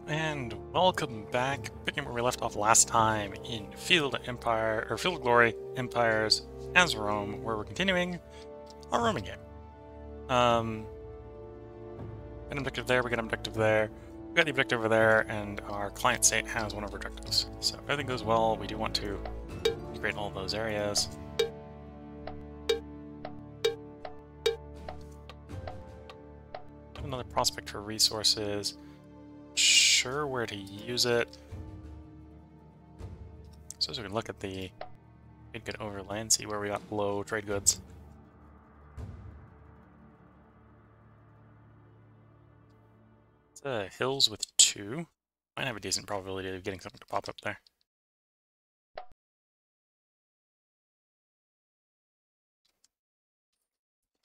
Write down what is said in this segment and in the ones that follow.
And welcome back, picking where we left off last time in Field of Glory, Empires as Rome, where we're continuing our Roman game. Got an objective there, we got an objective there, we got the objective over there, and our client state has one of our objectives. So if everything goes well, we do want to integrate all of those areas. Have another prospect for resources. Sure where to use it. So as we can look at the trade good overlay and see where we got low trade goods. It's hills with 2. Might have a decent probability of getting something to pop up there.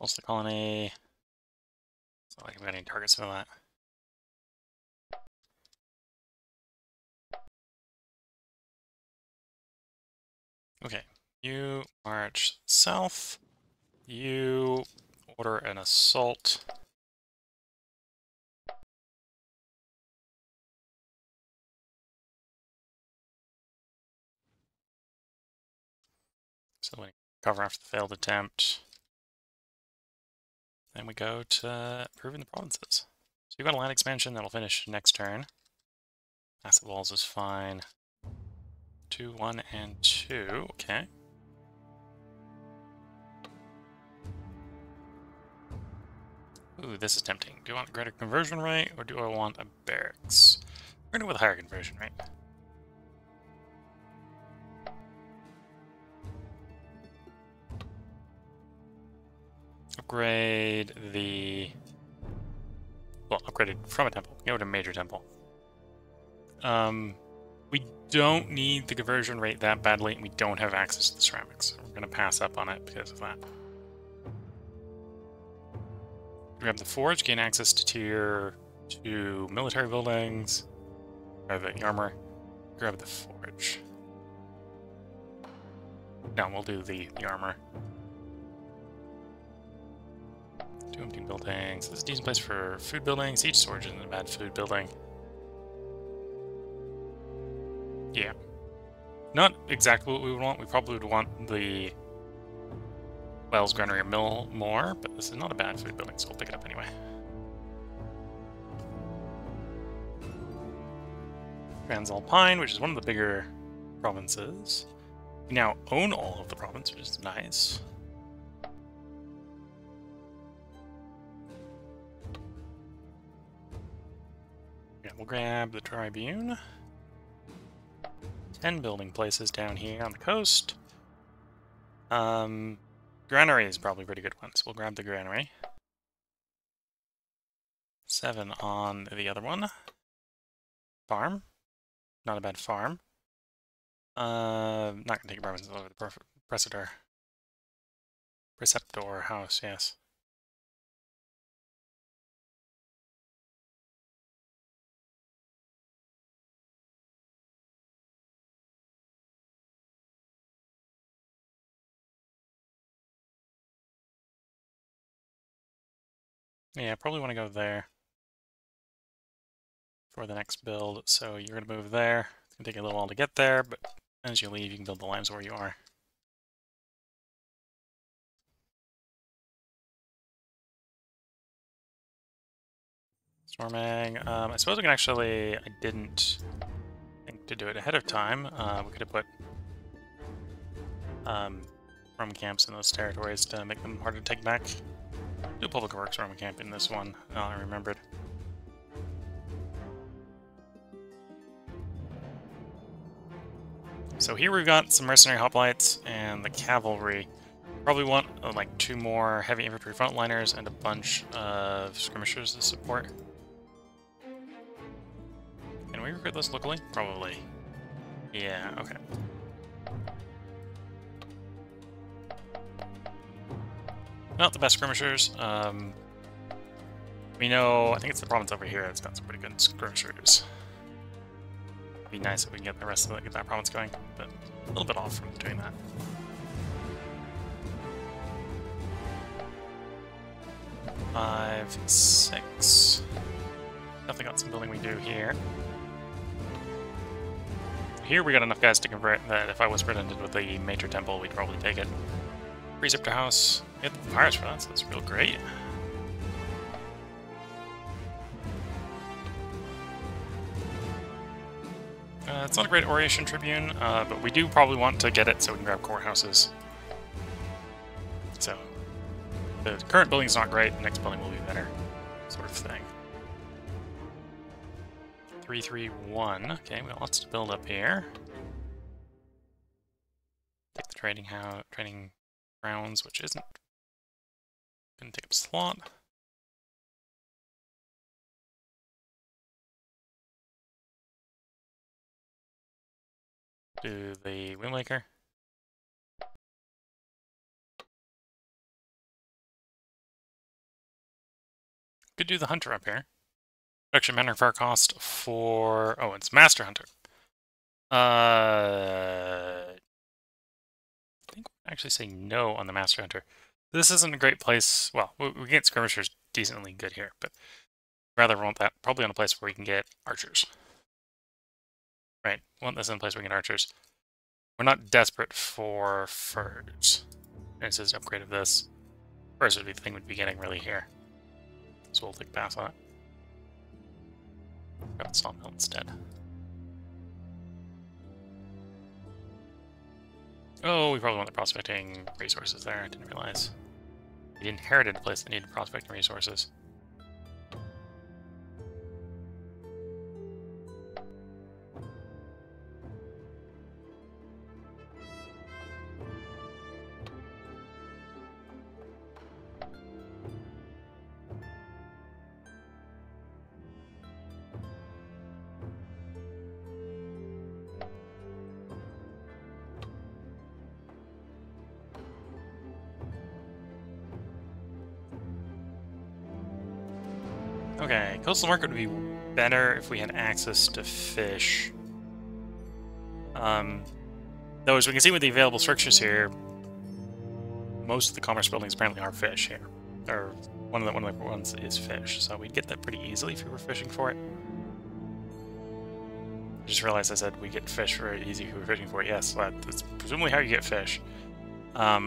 Also the colony. It's not like I've got any targets for that. Okay, you march south. You order an assault. So we cover after the failed attempt. Then we go to improving the provinces. So you've got a land expansion that'll finish next turn. Asset walls is fine. 2, 1, and 2. Okay. Ooh, this is tempting. Do I want a greater conversion rate, or do I want a barracks? We're going to go with a higher conversion rate. Upgrade the... Well, upgraded from a temple. Go to a major temple. We don't need the conversion rate that badly, and we don't have access to the ceramics. So we're going to pass up on it because of that. Grab the forge, gain access to tier 2 military buildings. Grab the armor. Grab the forge. No, we'll do the armor. 2 empty buildings. This is a decent place for food building. Siege storage isn't a bad food building. Yeah. Not exactly what we would want. We probably would want the Wells Granary Mill more, but this is not a bad food building, so we'll pick it up anyway. Transalpine, which is one of the bigger provinces. We now own all of the province, which is nice. Yeah, we'll grab the Tribune. 10 building places down here on the coast. Granary is probably a pretty good one, so we'll grab the granary. 7 on the other one. Farm. Not a bad farm. Not gonna take a province over the Preceptor house, yes. Yeah, probably want to go there for the next build. So you're going to move there. It's going to take a little while to get there, but as you leave, you can build the limes where you are. Storming. I suppose we can actually... I didn't think to do it ahead of time. We could have put Roman camps in those territories to make them harder to take back. Do a public works Roman camp in this one. Oh, I remembered. So here we've got some mercenary hoplites and the cavalry. Probably want like 2 more heavy infantry frontliners and a bunch of skirmishers to support. Can we recruit those locally? Probably. Yeah, okay. Not the best skirmishers. We know, I think it's the province over here that's got some pretty good skirmishers. It'd be nice if we can get the rest of it, get that province going, but a little bit off from doing that. Five, 6. Definitely got some building we do here. here we got enough guys to convert that if I was presented with the major temple, we'd probably take it. Preceptor House. We have the Papyrus for that, so that's real great. It's not a great Oration Tribune, but we do probably want to get it so we can grab courthouses. So, the current building is not great, the next building will be better, sort of thing. 331. Okay, we got lots to build up here. Take the trading grounds, which isn't gonna take up a slot. Do the Windmaker. Could do the Hunter up here. Production manufacture cost for... oh, it's Master Hunter. I think we'll actually say no on the Master Hunter. This isn't a great place... well, we get skirmishers decently good here, but rather want that probably on a place where we can get archers. Right, we want this in a place where we can get archers. We're not desperate for furs. And it says upgrade of this. Furs would be the thing we'd be getting really here. So we'll take a pass on it. Grab the sawmill instead. Oh, we probably want the prospecting resources there. I didn't realize. We inherited a place that needed prospecting resources. Okay, coastal market would be better if we had access to fish. Though, as we can see with the available structures here, most of the commerce buildings apparently are fish here. Or one of the ones is fish, so we'd get that pretty easily if we were fishing for it. I just realized I said we get fish very easy if we were fishing for it. Yes, that's presumably how you get fish. I'll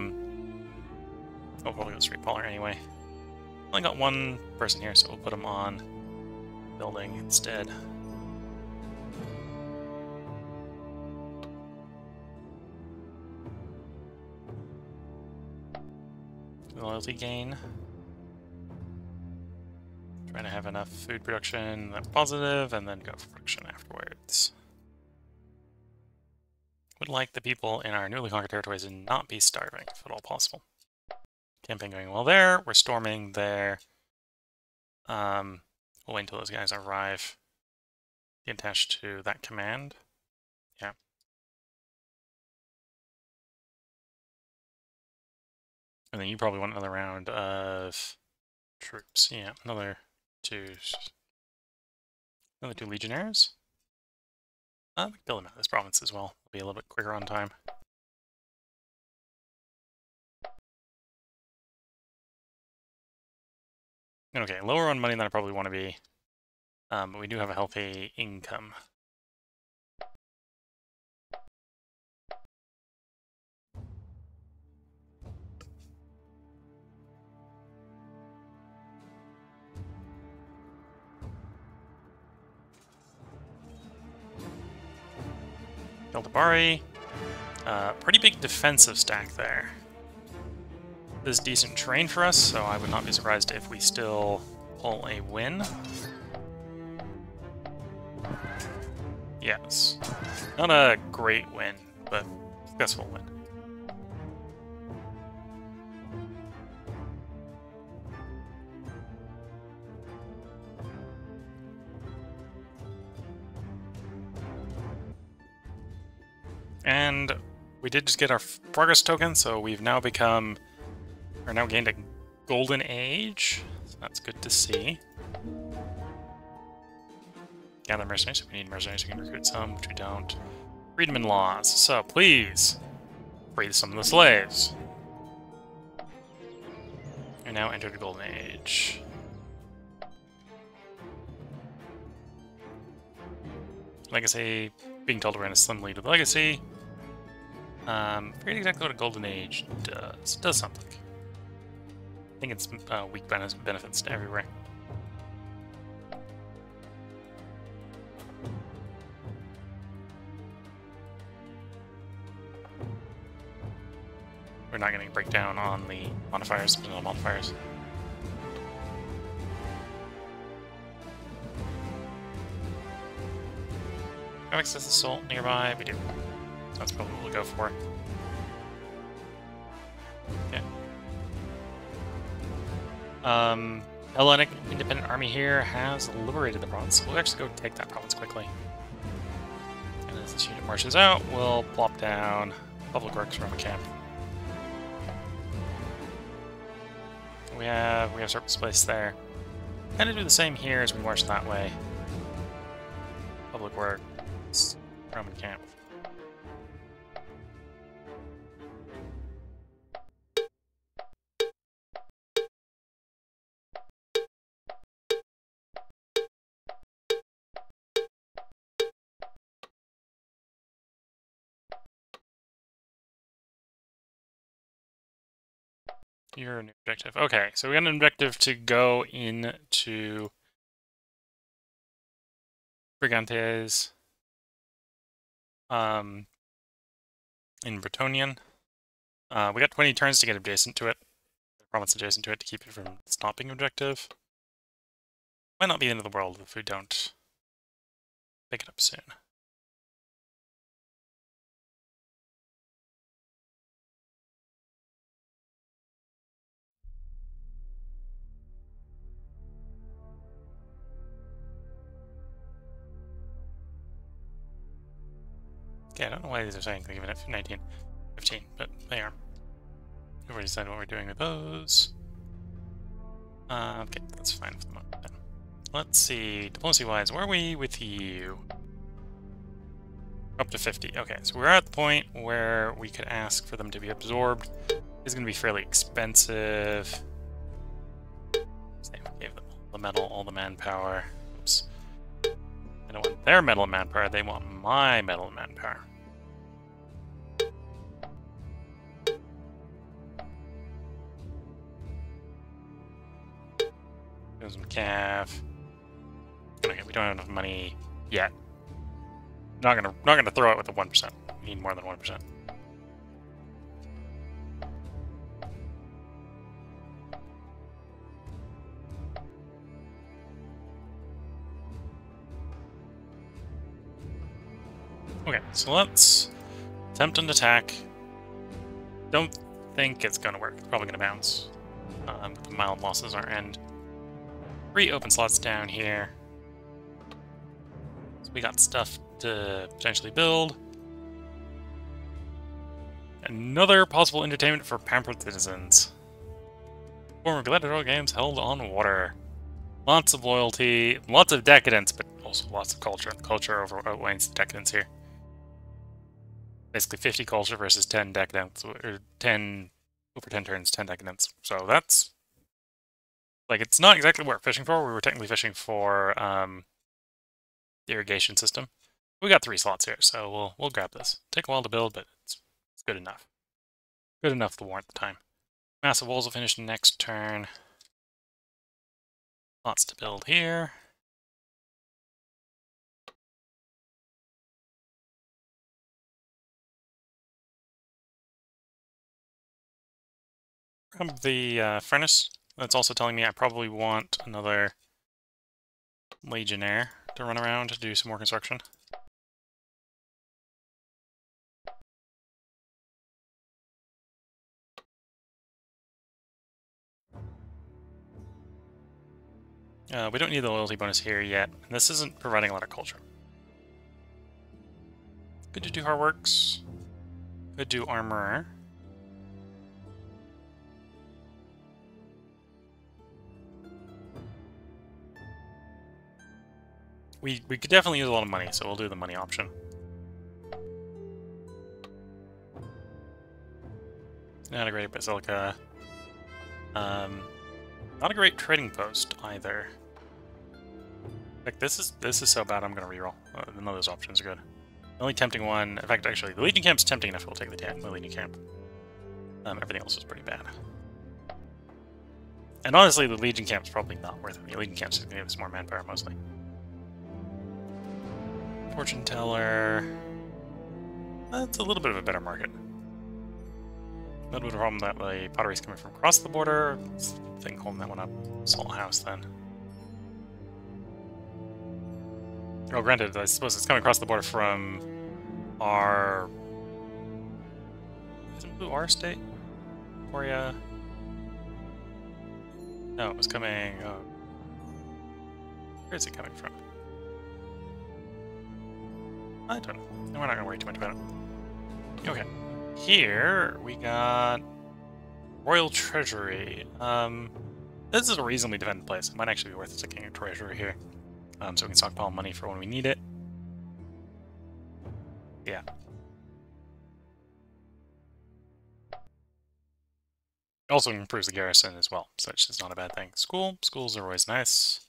probably go straight polar anyway. Only got one person here, so we'll put him on building instead. Loyalty gain. Trying to have enough food production, that's positive, and then go for production afterwards. Would like the people in our newly conquered territories to not be starving, if at all possible. Campaign going well there. We're storming there. We'll wait until those guys arrive. Get attached to that command. Yeah. And then you probably want another round of troops. Yeah, another two legionnaires. We can build them out of this province as well. It'll be a little bit quicker on time. Okay, lower on money than I probably want to be, but we do have a healthy income. Eldabari, pretty big defensive stack there. This is decent terrain for us, so I would not be surprised if we still pull a win. Yes. Not a great win, but successful win. And we did just get our progress token, so we've now become... We're now gained a golden age, so that's good to see. Gather mercenaries. If we need mercenaries, we can recruit some, which we don't. Freedom and laws. So please, free some of the slaves. We now entered the golden age. Legacy being told we're in a slim lead with Legacy. Forget exactly what a Golden Age does. It does something. I think it's weak benefits to everywhere. We're not getting a breakdown on the modifiers, but no modifiers. Have access to Assault nearby? We do. So that's probably what we'll go for. Okay. Hellenic Independent Army here has liberated the province. We'll actually go take that province quickly. And as this unit marches out, we'll plop down Public Works Roman camp. We have surplus space there. Kind of do the same here as we march that way. Public Works, Roman camp. Your new objective. Okay, so we got an objective to go into Brigantes in Bretonnian. We got 20 turns to get adjacent to it. The province adjacent to it to keep it from stopping objective. Might not be the end of the world if we don't pick it up soon. Okay, I don't know why these are saying they're giving it 19, 15, but they are. We've already decided what we're doing with those. Okay, that's fine for the moment then. Let's see, diplomacy-wise, where are we with you? Up to 50. Okay, so we're at the point where we could ask for them to be absorbed. It's going to be fairly expensive. Say we gave them all the metal, all the manpower. Oops. I don't want their metal and manpower, they want my metal and manpower. Give some cav. Okay, we don't have enough money yet. Not gonna throw it with the 1%. We need more than 1%. Okay, so let's attempt an attack. Don't think it's gonna work. It's probably gonna bounce. Mild losses our end. 3 open slots down here. So we got stuff to potentially build. Another possible entertainment for pampered citizens. Former gladiatorial games held on water. Lots of loyalty, lots of decadence, but also lots of culture. The culture outweighs the decadence here. Basically 50 culture versus 10 decadence, or 10, over 10 turns, 10 decadence. So that's, like, it's not exactly what we're fishing for. We were technically fishing for the irrigation system. We got 3 slots here, so we'll grab this. Take a while to build, but it's good enough. Good enough to warrant the time. Massive walls will finish next turn. Lots to build here. Grab the furnace. That's also telling me I probably want another legionnaire to run around to do some more construction. We don't need the loyalty bonus here yet, and this isn't providing a lot of culture. Good to do hard works. Could do armorer. We could definitely use a lot of money, so we'll do the money option. Not a great basilica. Not a great trading post either. Like this is so bad I'm gonna reroll. None of those options are good. The only tempting one, in fact, actually, the Legion Camp's tempting enough. We'll take the Legion Camp. Everything else is pretty bad. And honestly, the Legion Camp's probably not worth it. The Legion Camp's just going to give us more manpower, mostly. Fortune Teller. That's a little bit of a better market. A little bit of a problem that the pottery's coming from across the border. It's the thing holding that one up. Salt House, then. Oh, granted, I suppose it's coming across the border from our... Is it our state? Victoria? No, it was coming... where is it coming from? I don't know. No, we're not going to worry too much about it. Okay. Here, we got... Royal Treasury. This is a reasonably defended place. It might actually be worth sticking a treasury here. So we can stockpile money for when we need it. Yeah. It also improves the garrison as well, so it's not a bad thing. Schools are always nice.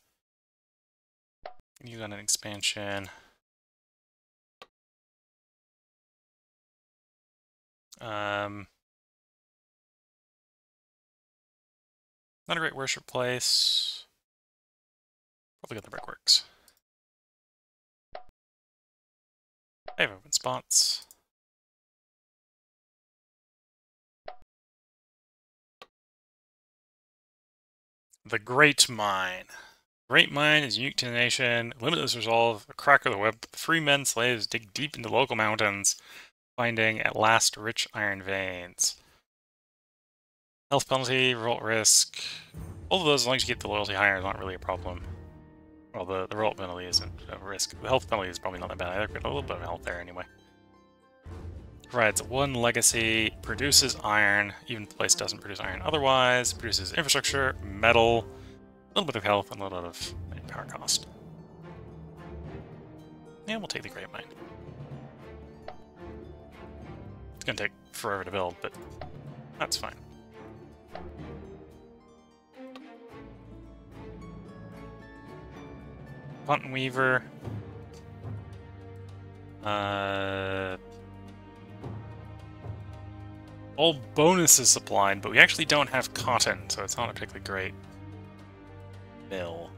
Use on an expansion. Not a great worship place. Probably got the brickworks. I have open spots. The Great Mine. Great Mine is unique to the nation. Limitless resolve, a crack of the whip. Free men, slaves dig deep into local mountains, finding at last rich iron veins. Health penalty, revolt risk. All of those, as long as you get the loyalty higher, is not really a problem. Well, the revolt penalty isn't a risk. The health penalty is probably not that bad either. Got a little bit of health there anyway. Provides one legacy, produces iron, even if the place doesn't produce iron otherwise, produces infrastructure, metal, a little bit of health, and a little bit of power cost. Yeah, we'll take the Great Mine. It's gonna take forever to build, but that's fine. Ponton Weaver. All bonuses supplied, but we actually don't have cotton, so it's not a particularly great mill.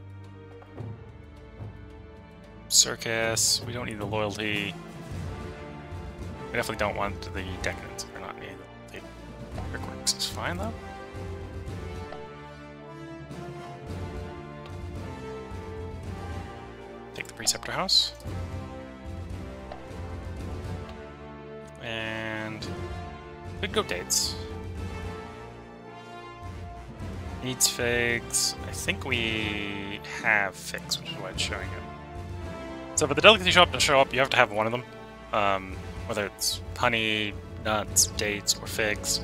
Circus, we don't need the loyalty. We definitely don't want the decadence. We're not needing the brickworks. It's fine though. Take the Preceptor House. And could go dates. Needs figs. I think we have figs, which is why it's showing it. So for the delicacy shop to show up, you have to have one of them. Whether it's honey, nuts, dates, or figs.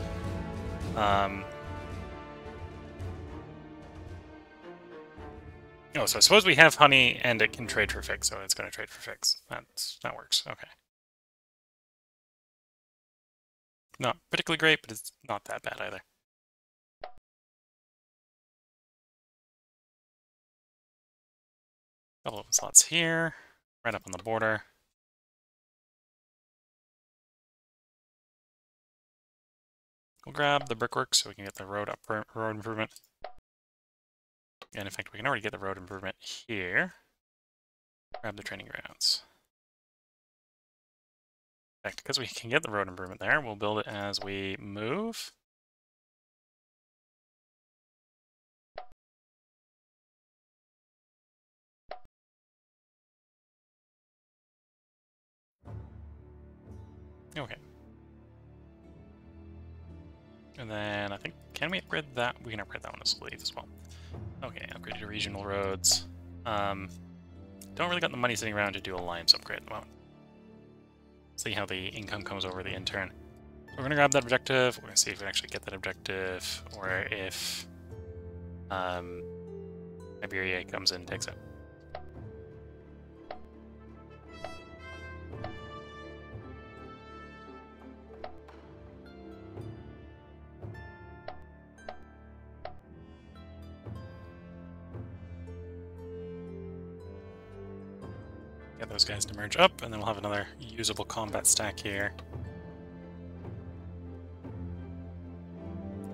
Oh, so I suppose we have honey and it can trade for figs, so it's going to trade for figs. That works. Okay. Not particularly great, but it's not that bad either. Couple of slots here, right up on the border. We'll grab the brickwork so we can get the road improvement. And in fact, we can already get the road improvement here. Grab the training grounds. In fact, because we can get the road improvement there, we'll build it as we move. Okay. And then I think, can we upgrade that? We can upgrade that one to sleeve as well. Okay, upgrade to regional roads. Don't really got the money sitting around to do alliance upgrade at the moment. See how the income comes over the intern. We're going to grab that objective. We're going to see if we actually get that objective, or if Iberia comes in and takes it. those guys to merge up, and then we'll have another usable combat stack here.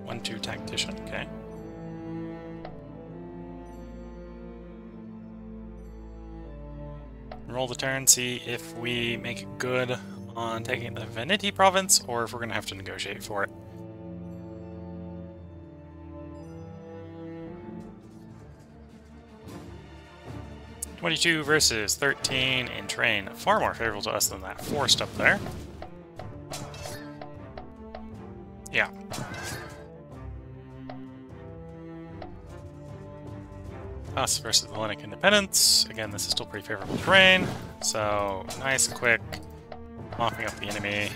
1-2 tactician, okay. Roll the turn, see if we make it good on taking the Veneti province, or if we're going to have to negotiate for it. "22 versus 13 in train. Far more favorable to us than that forced up there. Yeah. Us versus the Hellenic Independence. Again, this is still pretty favorable terrain, so nice, quick, mopping up the enemy.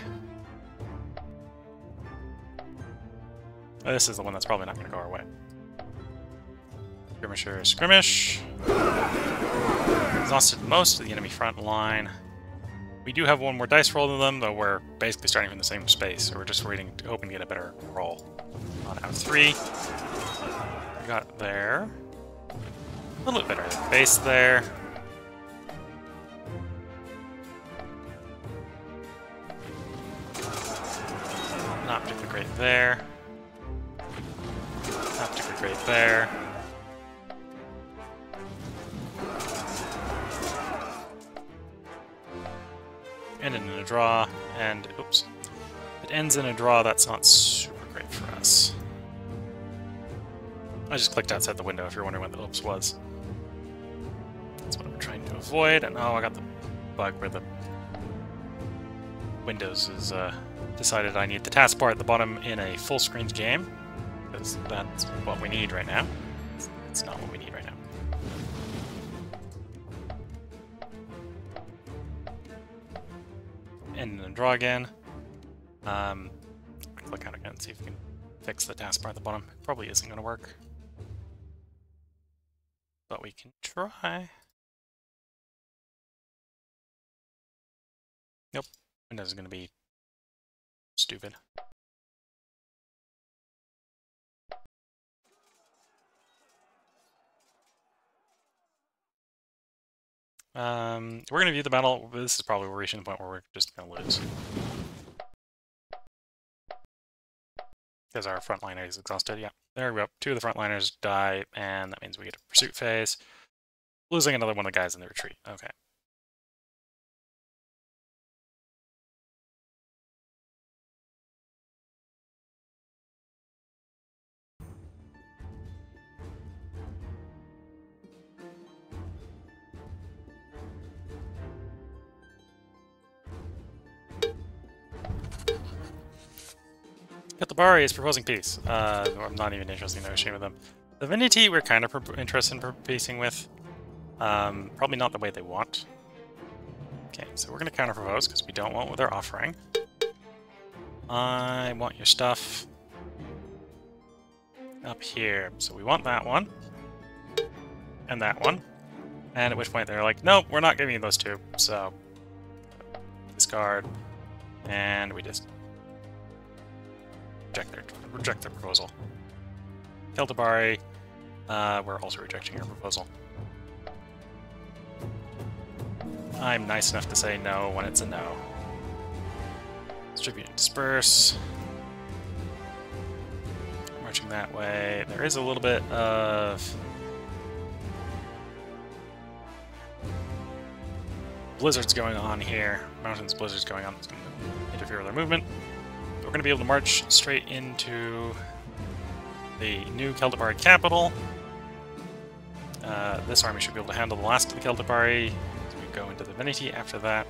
This is the one that's probably not going to go our way. Skirmisher, skirmish. Exhausted most of the enemy front line. We do have one more dice roll than them, though we're basically starting from the same space, so we're just hoping to get a better roll. On out of 3. We got there. A little bit better base there. Not particularly great there. Not particularly great there. Ended in a draw, and oops. If it ends in a draw, that's not super great for us. I just clicked outside the window if you're wondering what the oops was. That's what I'm trying to avoid, and oh, I got the bug where the Windows is decided I need the taskbar at the bottom in a full screen game, because that's what we need right now. It's not what we need right now. And then draw again. Click out again, see if we can fix the taskbar at the bottom. It probably isn't going to work, but we can try. Nope, Windows is going to be stupid. We're going to view the battle. This is probably where we're reaching the point where we're just going to lose. Because our frontliner is exhausted. Yeah, there we go. 2 of the frontliners die, and that means we get a pursuit phase. Losing another one of the guys in the retreat. Okay. Keltabari is proposing peace. I'm not even interested in negotiating with them. The Veneti we're kind of interested in peacing with. Probably not the way they want. Okay, so we're going to counter-propose because we don't want what they're offering. I want your stuff up here. So we want that one. And that one. And at which point they're like, nope, we're not giving you those 2. So discard. And we just reject their proposal. Keltabari, we're also rejecting your proposal. I'm nice enough to say no when it's a no. Distribute and disperse. Marching that way. There is a little bit of blizzards going on here. Mountains blizzards going on. It's going to interfere with our movement. We're going to be able to march straight into the new Keltabari capital. This army should be able to handle the last of the Keltabari. So we go into the Veneti after that.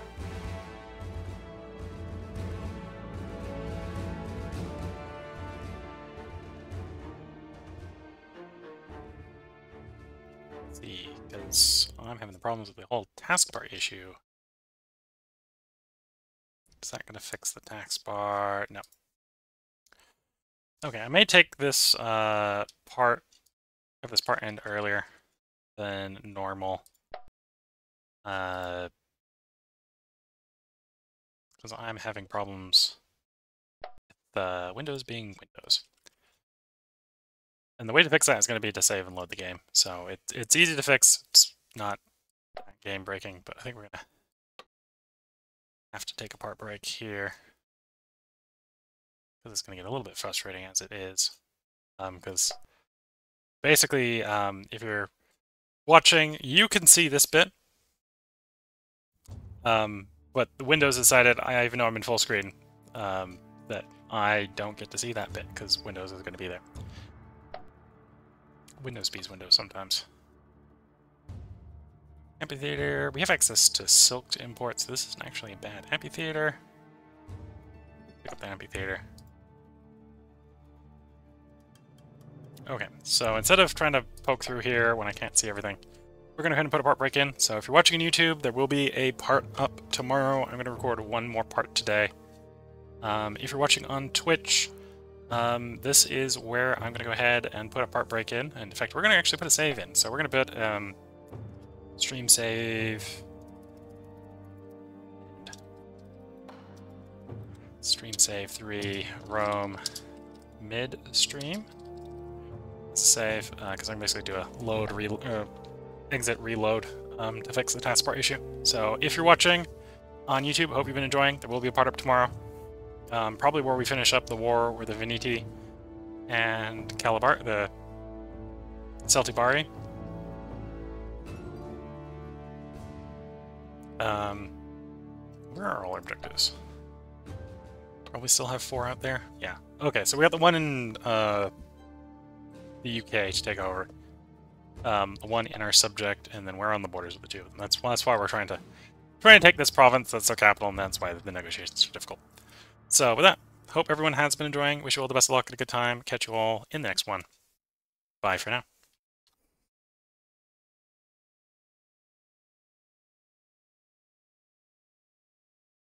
Let's see, because I'm having the problems with the whole taskbar issue. Is that going to fix the taskbar? No. Okay, I may take this have this part end earlier than normal. Because I'm having problems with the Windows being Windows. And the way to fix that is going to be to save and load the game. So it's easy to fix. It's not game breaking, but I think we're going to have to take a part break here, because it's going to get a little bit frustrating as it is. Because basically, if you're watching, you can see this bit, but the Windows decided, even though I'm in full screen, that I don't get to see that bit, because Windows is going to be there. Windows beats Windows sometimes. Amphitheater. We have access to silk imports. So this isn't actually a bad amphitheater. Pick up the amphitheater. Okay, so instead of trying to poke through here when I can't see everything, we're going to go ahead and put a part break in. So if you're watching on YouTube, there will be a part up tomorrow. I'm going to record one more part today. If you're watching on Twitch, this is where I'm going to go ahead and put a part break in. And in fact, we're going to actually put a save in. So we're going to put stream save, stream save 3, Rome, mid stream. Save, because I'm basically do a load, exit, reload to fix the taskbar issue. So if you're watching on YouTube, hope you've been enjoying. There will be a part up tomorrow. Probably where we finish up the war with the Veneti and Calabar, the Celtibari. Where are all our objectives? Probably still have 4 out there. Yeah. Okay, so we got the one in the UK to take over. The one in our subject, and then we're on the borders with the two. And that's why we're trying to take this province. That's the capital, and that's why the negotiations are difficult. So with that, hope everyone has been enjoying. Wish you all the best of luck and a good time. Catch you all in the next one. Bye for now.